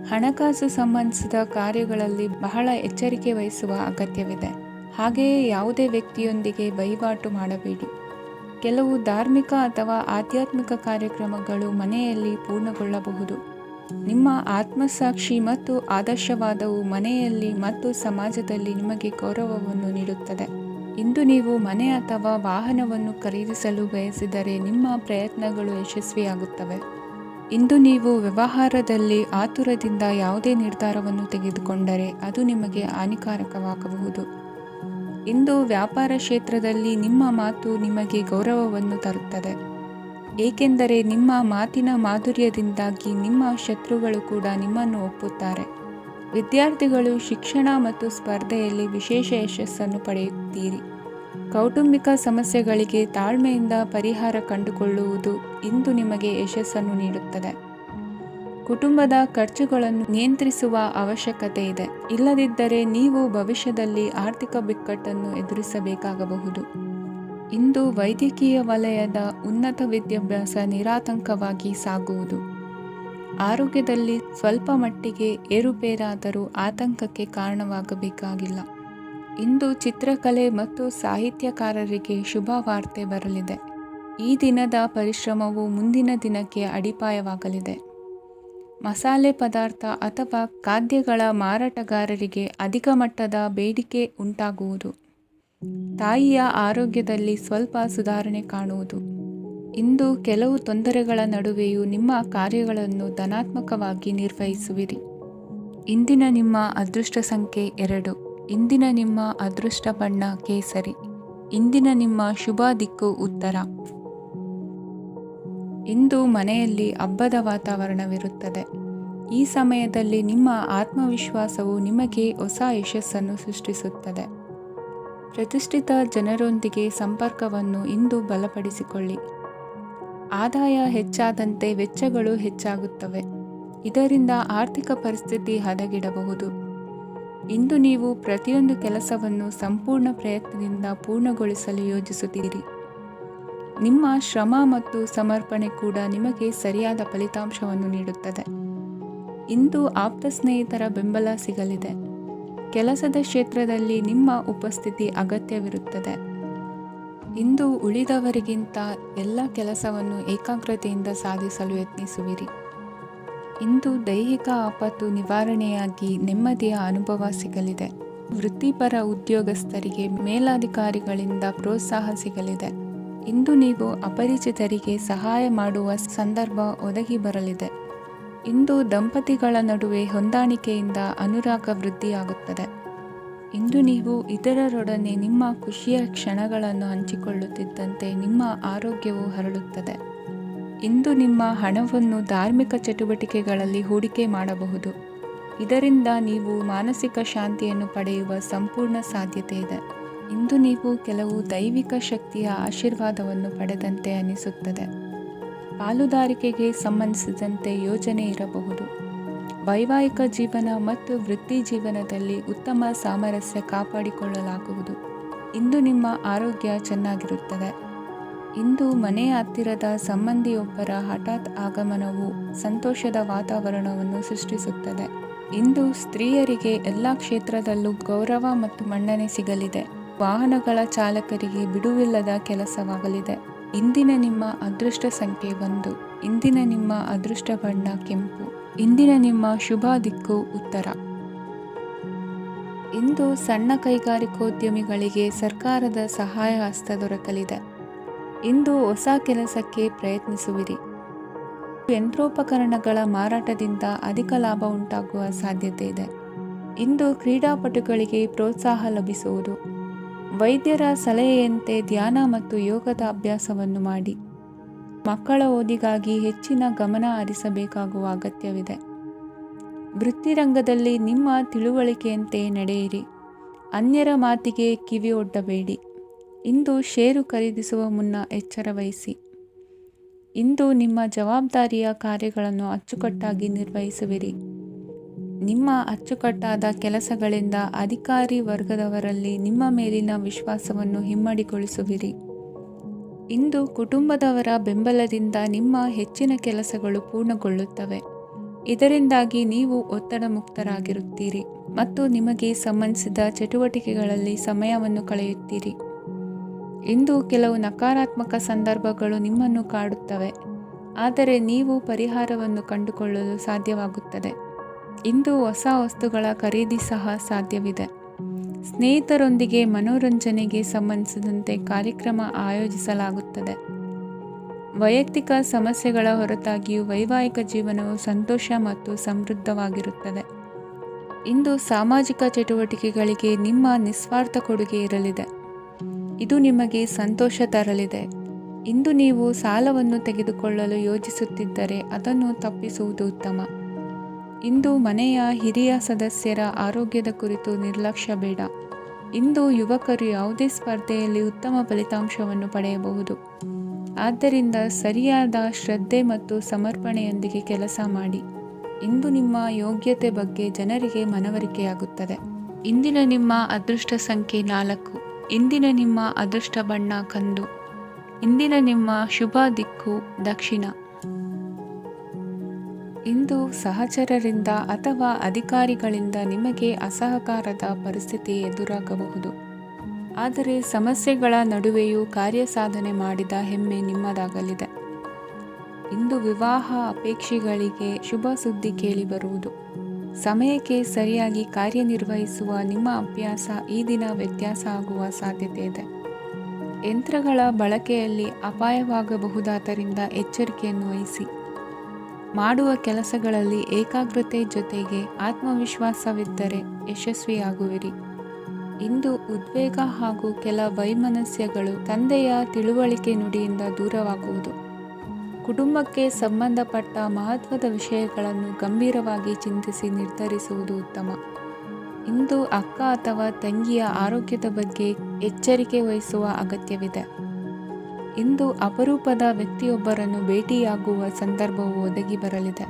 ಹಣಕಾಸು ಸಂಬಂಧಿಸಿದ ಕಾರ್ಯಗಳಲ್ಲಿ ಬಹಳ ಎಚ್ಚರಿಕೆ ವಹಿಸುವ ಅಗತ್ಯವಿದೆ. ಹಾಗೆಯೇ ಯಾವುದೇ ವ್ಯಕ್ತಿಯೊಂದಿಗೆ ವಹಿವಾಟು ಮಾಡಬೇಡಿ. ಕೆಲವು ಧಾರ್ಮಿಕ ಅಥವಾ ಆಧ್ಯಾತ್ಮಿಕ ಕಾರ್ಯಕ್ರಮಗಳು ಮನೆಯಲ್ಲಿ ಪೂರ್ಣಗೊಳ್ಳಬಹುದು. ನಿಮ್ಮ ಆತ್ಮಸಾಕ್ಷಿ ಮತ್ತು ಆದರ್ಶವಾದವು ಮನೆಯಲ್ಲಿ ಮತ್ತು ಸಮಾಜದಲ್ಲಿ ನಿಮಗೆ ಗೌರವವನ್ನು ನೀಡುತ್ತದೆ. ಇಂದು ನೀವು ಮನೆ ಅಥವಾ ವಾಹನವನ್ನು ಖರೀದಿಸಲು ಬಯಸಿದರೆ ನಿಮ್ಮ ಪ್ರಯತ್ನಗಳು ಯಶಸ್ವಿಯಾಗುತ್ತವೆ. ಇಂದು ನೀವು ವ್ಯವಹಾರದಲ್ಲಿ ಆತುರದಿಂದ ಯಾವುದೇ ನಿರ್ಧಾರವನ್ನು ತೆಗೆದುಕೊಂಡರೆ ಅದು ನಿಮಗೆ ಹಾನಿಕಾರಕವಾಗಬಹುದು. ಇಂದು ವ್ಯಾಪಾರ ಕ್ಷೇತ್ರದಲ್ಲಿ ನಿಮ್ಮ ಮಾತು ನಿಮಗೆ ಗೌರವವನ್ನು ತರುತ್ತದೆ, ಏಕೆಂದರೆ ನಿಮ್ಮ ಮಾತಿನ ಮಾಧುರ್ಯದಿಂದಾಗಿ ನಿಮ್ಮ ಶತ್ರುಗಳು ಕೂಡ ನಿಮ್ಮನ್ನು ಒಪ್ಪುತ್ತಾರೆ. ವಿದ್ಯಾರ್ಥಿಗಳು ಶಿಕ್ಷಣ ಮತ್ತು ಸ್ಪರ್ಧೆಯಲ್ಲಿ ವಿಶೇಷ ಯಶಸ್ಸನ್ನು ಪಡೆಯುತ್ತೀರಿ. ಕೌಟುಂಬಿಕ ಸಮಸ್ಯೆಗಳಿಗೆ ತಾಳ್ಮೆಯಿಂದ ಪರಿಹಾರ ಕಂಡುಕೊಳ್ಳುವುದು ಇಂದು ನಿಮಗೆ ಯಶಸ್ಸನ್ನು ನೀಡುತ್ತದೆ. ಕುಟುಂಬದ ಖರ್ಚುಗಳನ್ನು ನಿಯಂತ್ರಿಸುವ ಅವಶ್ಯಕತೆ ಇದೆ. ಇಲ್ಲದಿದ್ದರೆ ನೀವು ಭವಿಷ್ಯದಲ್ಲಿ ಆರ್ಥಿಕ ಬಿಕ್ಕಟ್ಟನ್ನು ಎದುರಿಸಬೇಕಾಗಬಹುದು. ಇಂದು ವೈದ್ಯಕೀಯ ವಲಯದ ಉನ್ನತ ವಿದ್ಯಾಭ್ಯಾಸ ನಿರಾತಂಕವಾಗಿ ಸಾಗುವುದು. ಆರೋಗ್ಯದಲ್ಲಿ ಸ್ವಲ್ಪ ಮಟ್ಟಿಗೆ ಏರುಪೇರಾದರೂ ಆತಂಕಕ್ಕೆ ಕಾರಣವಾಗಬೇಕಾಗಿಲ್ಲ. ಇಂದು ಚಿತ್ರಕಲೆ ಮತ್ತು ಸಾಹಿತ್ಯಕಾರರಿಗೆ ಶುಭ ವಾರ್ತೆ ಬರಲಿದೆ. ಈ ದಿನದ ಪರಿಶ್ರಮವು ಮುಂದಿನ ದಿನಕ್ಕೆ ಅಡಿಪಾಯವಾಗಲಿದೆ. ಮಸಾಲೆ ಪದಾರ್ಥ ಅಥವಾ ಖಾದ್ಯಗಳ ಮಾರಾಟಗಾರರಿಗೆ ಅಧಿಕ ಮಟ್ಟದ ಬೇಡಿಕೆ ಉಂಟಾಗುವುದು. ತಾಯಿಯ ಆರೋಗ್ಯದಲ್ಲಿ ಸ್ವಲ್ಪ ಸುಧಾರಣೆ ಕಾಣುವುದು. ಇಂದು ಕೆಲವು ತೊಂದರೆಗಳ ನಡುವೆಯೂ ನಿಮ್ಮ ಕಾರ್ಯಗಳನ್ನು ಧನಾತ್ಮಕವಾಗಿ ನಿರ್ವಹಿಸುವಿರಿ. ಇಂದಿನ ನಿಮ್ಮ ಅದೃಷ್ಟ ಸಂಖ್ಯೆ 2. ಇಂದಿನ ನಿಮ್ಮ ಅದೃಷ್ಟ ಬಣ್ಣ ಕೇಸರಿ. ಇಂದಿನ ನಿಮ್ಮ ಶುಭ ದಿಕ್ಕು ಉತ್ತರ. ಇಂದು ಮನೆಯಲ್ಲಿ ಹಬ್ಬದ ವಾತಾವರಣವಿರುತ್ತದೆ. ಈ ಸಮಯದಲ್ಲಿ ನಿಮ್ಮ ಆತ್ಮವಿಶ್ವಾಸವು ನಿಮಗೆ ಹೊಸ ಯಶಸ್ಸನ್ನು ಸೃಷ್ಟಿಸುತ್ತದೆ. ಪ್ರತಿಷ್ಠಿತ ಜನರೊಂದಿಗೆ ಸಂಪರ್ಕವನ್ನು ಇಂದು ಬಲಪಡಿಸಿಕೊಳ್ಳಿ. ಆದಾಯ ಹೆಚ್ಚಾದಂತೆ ವೆಚ್ಚಗಳು ಹೆಚ್ಚಾಗುತ್ತವೆ. ಇದರಿಂದ ಆರ್ಥಿಕ ಪರಿಸ್ಥಿತಿ ಹದಗೆಡಬಹುದು. ಇಂದು ನೀವು ಪ್ರತಿಯೊಂದು ಕೆಲಸವನ್ನು ಸಂಪೂರ್ಣ ಪ್ರಯತ್ನದಿಂದ ಪೂರ್ಣಗೊಳಿಸಲು ಯೋಜಿಸುತ್ತೀರಿ. ನಿಮ್ಮ ಶ್ರಮ ಮತ್ತು ಸಮರ್ಪಣೆ ಕೂಡ ನಿಮಗೆ ಸರಿಯಾದ ಫಲಿತಾಂಶವನ್ನು ನೀಡುತ್ತದೆ. ಇಂದು ಆಪ್ತ ಸ್ನೇಹಿತರ ಬೆಂಬಲ ಸಿಗಲಿದೆ. ಕೆಲಸದ ಕ್ಷೇತ್ರದಲ್ಲಿ ನಿಮ್ಮ ಉಪಸ್ಥಿತಿ ಅಗತ್ಯವಿರುತ್ತದೆ. ಇಂದು ಉಳಿದವರಿಗಿಂತ ಎಲ್ಲ ಕೆಲಸವನ್ನು ಏಕಾಗ್ರತೆಯಿಂದ ಸಾಧಿಸಲು ಯತ್ನಿಸುವಿರಿ. ಇಂದು ದೈಹಿಕ ಆಪತ್ತು ನಿವಾರಣೆಯಾಗಿ ನೆಮ್ಮದಿಯ ಅನುಭವ ಸಿಗಲಿದೆ. ವೃತ್ತಿಪರ ಉದ್ಯೋಗಸ್ಥರಿಗೆ ಮೇಲಾಧಿಕಾರಿಗಳಿಂದ ಪ್ರೋತ್ಸಾಹ ಸಿಗಲಿದೆ. ಇಂದು ನೀವು ಅಪರಿಚಿತರಿಗೆ ಸಹಾಯ ಮಾಡುವ ಸಂದರ್ಭ ಒದಗಿ ಬರಲಿದೆ. ಇಂದು ದಂಪತಿಗಳ ನಡುವೆ ಹೊಂದಾಣಿಕೆಯಿಂದ ಅನುರಾಗ ವೃದ್ಧಿಯಾಗುತ್ತದೆ. ಇಂದು ನೀವು ಇತರರೊಡನೆ ನಿಮ್ಮ ಖುಷಿಯ ಕ್ಷಣಗಳನ್ನು ಹಂಚಿಕೊಳ್ಳುತ್ತಿದ್ದಂತೆ ನಿಮ್ಮ ಆರೋಗ್ಯವು ಹರಡುತ್ತದೆ. ಇಂದು ನಿಮ್ಮ ಹಣವನ್ನು ಧಾರ್ಮಿಕ ಚಟುವಟಿಕೆಗಳಲ್ಲಿ ಹೂಡಿಕೆ ಮಾಡಬಹುದು. ಇದರಿಂದ ನೀವು ಮಾನಸಿಕ ಶಾಂತಿಯನ್ನು ಪಡೆಯುವ ಸಂಪೂರ್ಣ ಸಾಧ್ಯತೆ ಇದೆ. ಇಂದು ನೀವು ಕೆಲವು ದೈವಿಕ ಶಕ್ತಿಯ ಆಶೀರ್ವಾದವನ್ನು ಪಡೆದಂತೆ ಅನಿಸುತ್ತದೆ. ಪಾಲುದಾರಿಕೆಗೆ ಸಂಬಂಧಿಸಿದಂತೆ ಯೋಜನೆ ಇರಬಹುದು. ವೈವಾಹಿಕ ಜೀವನ ಮತ್ತು ವೃತ್ತಿ ಜೀವನದಲ್ಲಿ ಉತ್ತಮ ಸಾಮರಸ್ಯ ಕಾಪಾಡಿಕೊಳ್ಳಲಾಗುವುದು. ಇಂದು ನಿಮ್ಮ ಆರೋಗ್ಯ ಚೆನ್ನಾಗಿರುತ್ತದೆ. ಇಂದು ಮನೆಯ ಹತ್ತಿರದ ಸಂಬಂಧಿಯೊಬ್ಬರ ಹಠಾತ್ ಆಗಮನವು ಸಂತೋಷದ ವಾತಾವರಣವನ್ನು ಸೃಷ್ಟಿಸುತ್ತದೆ. ಇಂದು ಸ್ತ್ರೀಯರಿಗೆ ಎಲ್ಲ ಕ್ಷೇತ್ರದಲ್ಲೂ ಗೌರವ ಮತ್ತು ಮನ್ನಣೆ ಸಿಗಲಿದೆ. ವಾಹನಗಳ ಚಾಲಕರಿಗೆ ಬಿಡುವಿಲ್ಲದ ಕೆಲಸವಾಗಲಿದೆ. ಇಂದಿನ ನಿಮ್ಮ ಅದೃಷ್ಟ ಸಂಖ್ಯೆ 1. ಇಂದಿನ ನಿಮ್ಮ ಅದೃಷ್ಟ ಬಣ್ಣ ಕೆಂಪು. ಇಂದಿನ ನಿಮ್ಮ ಶುಭ ದಿಕ್ಕು ಉತ್ತರ. ಇಂದು ಸಣ್ಣ ಕೈಗಾರಿಕೋದ್ಯಮಿಗಳಿಗೆ ಸರ್ಕಾರದ ಸಹಾಯ ಹಸ್ತ ದೊರಕಲಿದೆ. ಇಂದು ಹೊಸ ಕೆಲಸಕ್ಕೆ ಪ್ರಯತ್ನಿಸುವಿರಿ. ಯಂತ್ರೋಪಕರಣಗಳ ಮಾರಾಟದಿಂದ ಅಧಿಕ ಲಾಭ ಉಂಟಾಗುವ ಸಾಧ್ಯತೆ ಇದೆ. ಇಂದು ಕ್ರೀಡಾಪಟುಗಳಿಗೆ ಪ್ರೋತ್ಸಾಹ ಲಭಿಸುವುದು. ವೈದ್ಯರ ಸಲಹೆಯಂತೆ ಧ್ಯಾನ ಮತ್ತು ಯೋಗದ ಅಭ್ಯಾಸವನ್ನು ಮಾಡಿ. ಮಕ್ಕಳ ಓದಿಗಾಗಿ ಹೆಚ್ಚಿನ ಗಮನ ಹರಿಸಬೇಕಾಗುವ ಅಗತ್ಯವಿದೆ. ವೃತ್ತಿರಂಗದಲ್ಲಿ ನಿಮ್ಮ ತಿಳುವಳಿಕೆಯಂತೆ ನಡೆಯಿರಿ. ಅನ್ಯರ ಮಾತಿಗೆ ಕಿವಿಯೊಡ್ಡಬೇಡಿ. ಇಂದು ಷೇರು ಖರೀದಿಸುವ ಮುನ್ನ ಎಚ್ಚರ ವಹಿಸಿ. ಇಂದು ನಿಮ್ಮ ಜವಾಬ್ದಾರಿಯ ಕಾರ್ಯಗಳನ್ನು ಅಚ್ಚುಕಟ್ಟಾಗಿ ನಿರ್ವಹಿಸುವಿರಿ. ನಿಮ್ಮ ಅಚ್ಚುಕಟ್ಟಾದ ಕೆಲಸಗಳಿಂದ ಅಧಿಕಾರಿ ವರ್ಗದವರಲ್ಲಿ ನಿಮ್ಮ ಮೇಲಿನ ವಿಶ್ವಾಸವನ್ನು ಇಮ್ಮಡಿಗೊಳಿಸುವಿರಿ. ಇಂದು ಕುಟುಂಬದವರ ಬೆಂಬಲದಿಂದ ನಿಮ್ಮ ಹೆಚ್ಚಿನ ಕೆಲಸಗಳು ಪೂರ್ಣಗೊಳ್ಳುತ್ತವೆ. ಇದರಿಂದಾಗಿ ನೀವು ಒತ್ತಡ ಮುಕ್ತರಾಗಿರುತ್ತೀರಿ ಮತ್ತು ನಿಮಗೆ ಸಂಬಂಧಿಸಿದ ಚಟುವಟಿಕೆಗಳಲ್ಲಿ ಸಮಯವನ್ನು ಕಳೆಯುತ್ತೀರಿ. ಇಂದು ಕೆಲವು ನಕಾರಾತ್ಮಕ ಸಂದರ್ಭಗಳು ನಿಮ್ಮನ್ನು ಕಾಡುತ್ತವೆ, ಆದರೆ ನೀವು ಪರಿಹಾರವನ್ನು ಕಂಡುಕೊಳ್ಳಲು ಸಾಧ್ಯವಾಗುತ್ತದೆ. ಇಂದು ಹೊಸ ವಸ್ತುಗಳ ಖರೀದಿ ಸಹ ಸಾಧ್ಯವಿದೆ. ಸ್ನೇಹಿತರೊಂದಿಗೆ ಮನೋರಂಜನೆಗೆ ಸಂಬಂಧಿಸಿದಂತೆ ಕಾರ್ಯಕ್ರಮ ಆಯೋಜಿಸಲಾಗುತ್ತದೆ. ವೈಯಕ್ತಿಕ ಸಮಸ್ಯೆಗಳ ಹೊರತಾಗಿಯೂ ವೈವಾಹಿಕ ಜೀವನವು ಸಂತೋಷ ಮತ್ತು ಸಮೃದ್ಧವಾಗಿರುತ್ತದೆ. ಇಂದು ಸಾಮಾಜಿಕ ಚಟುವಟಿಕೆಗಳಿಗೆ ನಿಮ್ಮ ನಿಸ್ವಾರ್ಥ ಕೊಡುಗೆ ಇರಲಿದೆ. ಇದು ನಿಮಗೆ ಸಂತೋಷ ತರಲಿದೆ. ಇಂದು ನೀವು ಸಾಲವನ್ನು ತೆಗೆದುಕೊಳ್ಳಲು ಯೋಜಿಸುತ್ತಿದ್ದರೆ ಅದನ್ನು ತಪ್ಪಿಸುವುದು ಉತ್ತಮ. ಇಂದು ಮನೆಯ ಹಿರಿಯ ಸದಸ್ಯರ ಆರೋಗ್ಯದ ಕುರಿತು ನಿರ್ಲಕ್ಷ್ಯ ಬೇಡ. ಇಂದು ಯುವಕರು ಯಾವುದೇ ಸ್ಪರ್ಧೆಯಲ್ಲಿ ಉತ್ತಮ ಫಲಿತಾಂಶವನ್ನು ಪಡೆಯಬಹುದು. ಆದ್ದರಿಂದ ಸರಿಯಾದ ಶ್ರದ್ಧೆ ಮತ್ತು ಸಮರ್ಪಣೆಯೊಂದಿಗೆ ಕೆಲಸ ಮಾಡಿ. ಇಂದು ನಿಮ್ಮ ಯೋಗ್ಯತೆ ಬಗ್ಗೆ ಜನರಿಗೆ ಮನವರಿಕೆಯಾಗುತ್ತದೆ. ಇಂದಿನ ನಿಮ್ಮ ಅದೃಷ್ಟ ಸಂಖ್ಯೆ 4. ಇಂದಿನ ನಿಮ್ಮ ಅದೃಷ್ಟ ಬಣ್ಣ ಕಂದು. ಇಂದಿನ ನಿಮ್ಮ ಶುಭ ದಿಕ್ಕು ದಕ್ಷಿಣ. ಇಂದು ಸಹಚರರಿಂದ ಅಥವಾ ಅಧಿಕಾರಿಗಳಿಂದ ನಿಮಗೆ ಅಸಹಕಾರದ ಪರಿಸ್ಥಿತಿ ಎದುರಾಗಬಹುದು. ಆದರೆ ಸಮಸ್ಯೆಗಳ ನಡುವೆಯೂ ಕಾರ್ಯಸಾಧನೆ ಮಾಡಿದ ಹೆಮ್ಮೆ ನಿಮ್ಮದಾಗಲಿದೆ. ಇಂದು ವಿವಾಹ ಅಪೇಕ್ಷಿಗಳಿಗೆ ಶುಭ ಸುದ್ದಿ ಕೇಳಿಬರುವುದು. ಸಮಯಕ್ಕೆ ಸರಿಯಾಗಿ ಕಾರ್ಯನಿರ್ವಹಿಸುವ ನಿಮ್ಮ ಅಭ್ಯಾಸ ಈ ದಿನ ವ್ಯತ್ಯಾಸ ಆಗುವ ಸಾಧ್ಯತೆ ಇದೆ. ಯಂತ್ರಗಳ ಬಳಕೆಯಲ್ಲಿ ಅಪಾಯವಾಗಬಹುದಾದ್ದರಿಂದ ಎಚ್ಚರಿಕೆಯನ್ನು ವಹಿಸಿ. ಮಾಡುವ ಕೆಲಸಗಳಲ್ಲಿ ಏಕಾಗ್ರತೆ ಜೊತೆಗೆ ಆತ್ಮವಿಶ್ವಾಸವಿದ್ದರೆ ಯಶಸ್ವಿಯಾಗುವಿರಿ. ಇಂದು ಉದ್ವೇಗ ಹಾಗೂ ಕೆಲ ವೈಮನಸ್ಯಗಳು ತಂದೆಯ ತಿಳುವಳಿಕೆ ನುಡಿಯಿಂದ ದೂರವಾಗುವುದು. ಕುಟುಂಬಕ್ಕೆ ಸಂಬಂಧಪಟ್ಟ ಮಹತ್ವದ ವಿಷಯಗಳನ್ನು ಗಂಭೀರವಾಗಿ ಚಿಂತಿಸಿ ನಿರ್ಧರಿಸುವುದು ಉತ್ತಮ. ಇಂದು ಅಕ್ಕ ಅಥವಾ ತಂಗಿಯ ಆರೋಗ್ಯದ ಬಗ್ಗೆ ಎಚ್ಚರಿಕೆ ವಹಿಸುವ ಅಗತ್ಯವಿದೆ. ಇಂದು ಅಪರೂಪದ ವ್ಯಕ್ತಿಯೊಬ್ಬರನ್ನು ಭೇಟಿಯಾಗುವ ಸಂದರ್ಭವು ಒದಗಿ ಬರಲಿದೆ.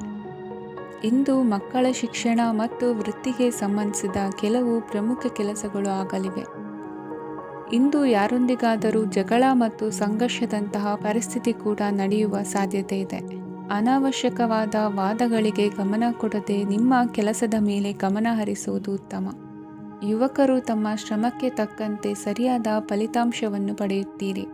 ಇಂದು ಮಕ್ಕಳ ಶಿಕ್ಷಣ ಮತ್ತು ವೃತ್ತಿಗೆ ಸಂಬಂಧಿಸಿದ ಕೆಲವು ಪ್ರಮುಖ ಕೆಲಸಗಳು ಆಗಲಿವೆ. ಇಂದು ಯಾರೊಂದಿಗಾದರೂ ಜಗಳ ಮತ್ತು ಸಂಘರ್ಷದಂತಹ ಪರಿಸ್ಥಿತಿ ಕೂಡ ನಡೆಯುವ ಸಾಧ್ಯತೆ ಇದೆ. ಅನಾವಶ್ಯಕವಾದ ವಾದಗಳಿಗೆ ಗಮನ ಕೊಡದೆ ನಿಮ್ಮ ಕೆಲಸದ ಮೇಲೆ ಗಮನ ಹರಿಸುವುದು ಉತ್ತಮ. ಯುವಕರು ತಮ್ಮ ಶ್ರಮಕ್ಕೆ ತಕ್ಕಂತೆ ಸರಿಯಾದ ಫಲಿತಾಂಶವನ್ನು ಪಡೆಯುತ್ತೀರಿ.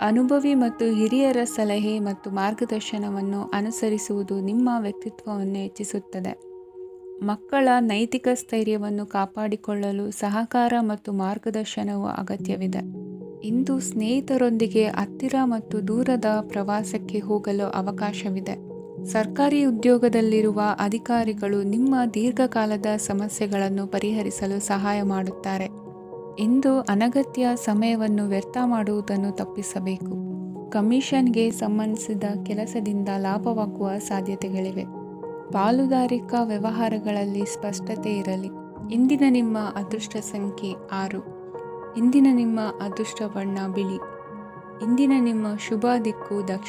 ಅನುಭವಿ ಮತ್ತು ಹಿರಿಯರ ಸಲಹೆ ಮತ್ತು ಮಾರ್ಗದರ್ಶನವನ್ನು ಅನುಸರಿಸುವುದು ನಿಮ್ಮ ವ್ಯಕ್ತಿತ್ವವನ್ನು ಹೆಚ್ಚಿಸುತ್ತದೆ. ಮಕ್ಕಳ ನೈತಿಕ ಸ್ಥೈರ್ಯವನ್ನು ಕಾಪಾಡಿಕೊಳ್ಳಲು ಸಹಕಾರ ಮತ್ತು ಮಾರ್ಗದರ್ಶನವು ಅಗತ್ಯವಿದೆ. ಇಂದು ಸ್ನೇಹಿತರೊಂದಿಗೆ ಹತ್ತಿರ ಮತ್ತು ದೂರದ ಪ್ರವಾಸಕ್ಕೆ ಹೋಗಲು ಅವಕಾಶವಿದೆ. ಸರ್ಕಾರಿ ಉದ್ಯೋಗದಲ್ಲಿರುವ ಅಧಿಕಾರಿಗಳು ನಿಮ್ಮ ದೀರ್ಘಕಾಲದ ಸಮಸ್ಯೆಗಳನ್ನು ಪರಿಹರಿಸಲು ಸಹಾಯ ಮಾಡುತ್ತಾರೆ. ಇಂದು ಅನಗತ್ಯ ಸಮಯವನ್ನು ವ್ಯರ್ಥ ಮಾಡುವುದನ್ನು ತಪ್ಪಿಸಬೇಕು. ಕಮಿಷನ್ಗೆ ಸಂಬಂಧಿಸಿದ ಕೆಲಸದಿಂದ ಲಾಭವಾಗುವ ಸಾಧ್ಯತೆಗಳಿವೆ. ಪಾಲುದಾರಿಕಾ ವ್ಯವಹಾರಗಳಲ್ಲಿ ಸ್ಪಷ್ಟತೆ ಇರಲಿ. ಇಂದಿನ ನಿಮ್ಮ ಅದೃಷ್ಟ ಸಂಖ್ಯೆ 6. ಇಂದಿನ ನಿಮ್ಮ ಅದೃಷ್ಟ ಬಣ್ಣ ಬಿಳಿ. ಇಂದಿನ ನಿಮ್ಮ ಶುಭ ದಿಕ್ಕು ದಕ್ಷಿಣ.